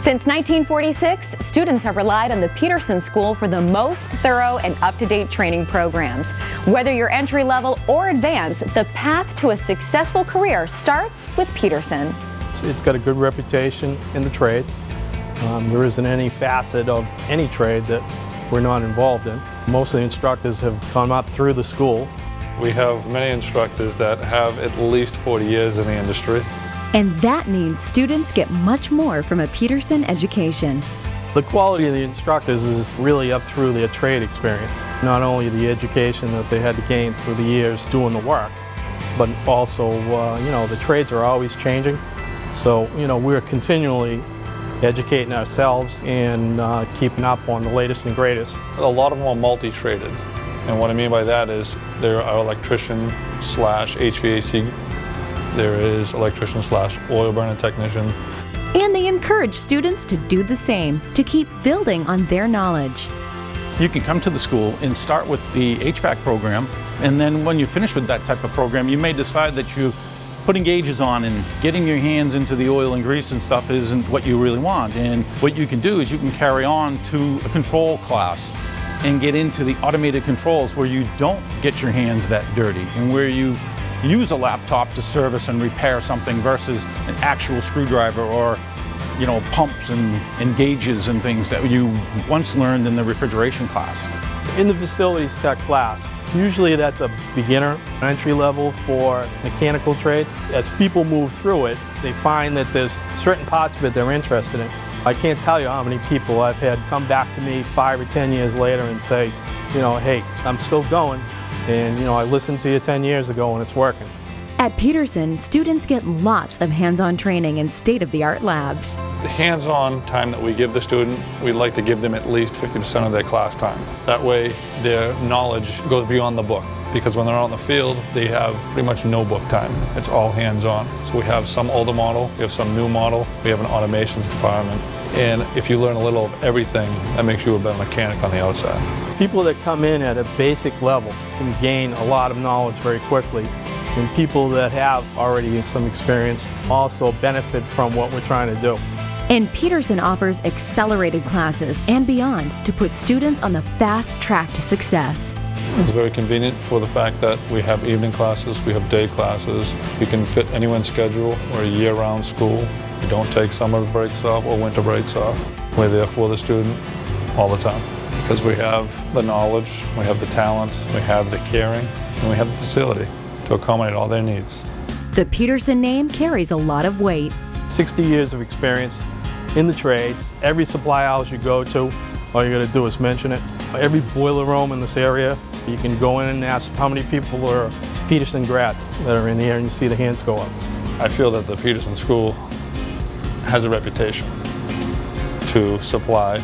Since 1946, students have relied on the Peterson School for the most thorough and up-to-date training programs. Whether you're entry-level or advanced, the path to a successful career starts with Peterson. It's got a good reputation in the trades. There isn't any facet of any trade that we're not involved in. Most of the instructors have come up through the school. We have many instructors that have at least 40 years in the industry. And that means students get much more from a Peterson education. The quality of the instructors is really up through their trade experience. Not only the education that they had to gain through the years doing the work, but also, the trades are always changing. So, we're continually educating ourselves and keeping up on the latest and greatest. A lot of them are multi-traded. And what I mean by that is there are electrician slash HVAC, there is electrician slash oil burner technicians. And they encourage students to do the same, to keep building on their knowledge. You can come to the school and start with the HVAC program, and then when you finish with that type of program, you may decide that putting gauges on and getting your hands into the oil and grease and stuff isn't what you really want. And what you can do is you can carry on to a control class and get into the automated controls where you don't get your hands that dirty and where you use a laptop to service and repair something versus an actual screwdriver or pumps and gauges and things that you once learned in the refrigeration class. In the facilities tech class, usually that's a beginner entry level for mechanical trades. As people move through it, they find that there's certain parts of it they're interested in. I can't tell you how many people I've had come back to me 5 or 10 years later and say, hey, I'm still going, and I listened to you 10 years ago and it's working. At Peterson, students get lots of hands-on training in state-of-the-art labs. The hands-on time that we give the student, we'd like to give them at least 50% of their class time. That way their knowledge goes beyond the book, because when they're out in the field, they have pretty much no book time. It's all hands-on. So we have some older model, we have some new model, we have an automations department. And if you learn a little of everything, that makes you a better mechanic on the outside. People that come in at a basic level can gain a lot of knowledge very quickly. And people that have already some experience also benefit from what we're trying to do. And Peterson offers accelerated classes and beyond to put students on the fast track to success. It's very convenient for the fact that we have evening classes, we have day classes. We can fit anyone's schedule. We're a year-round school. We don't take summer breaks off or winter breaks off. We're there for the student all the time because we have the knowledge, we have the talent, we have the caring, and we have the facility to accommodate all their needs. The Peterson name carries a lot of weight. 60 years of experience in the trades. Every supply house you go to, all you got to do is mention it. Every boiler room in this area, you can go in and ask how many people are Peterson grads that are in here, and you see the hands go up. I feel that the Peterson School has a reputation to supply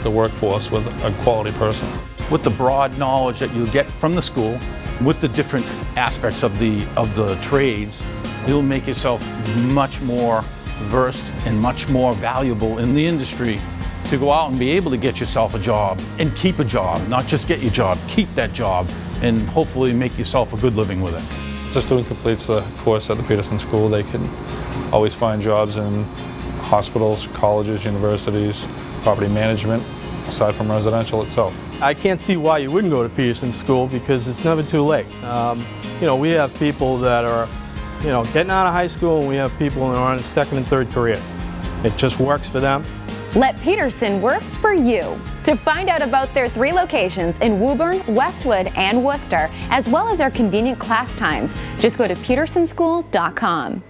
the workforce with a quality person. With the broad knowledge that you get from the school, with the different aspects of the trades, you'll make yourself much more versed and much more valuable in the industry to go out and be able to get yourself a job and keep a job, not just get your job, keep that job, and hopefully make yourself a good living with it. If the student completes the course at the Peterson School, they can always find jobs in hospitals, colleges, universities, property management, aside from residential itself. I can't see why you wouldn't go to Peterson School because it's never too late. We have people that are, getting out of high school, and we have people that are on second and third careers. It just works for them. Let Peterson work for you. To find out about their 3 locations in Woburn, Westwood, and Worcester, as well as their convenient class times, just go to petersonschool.com.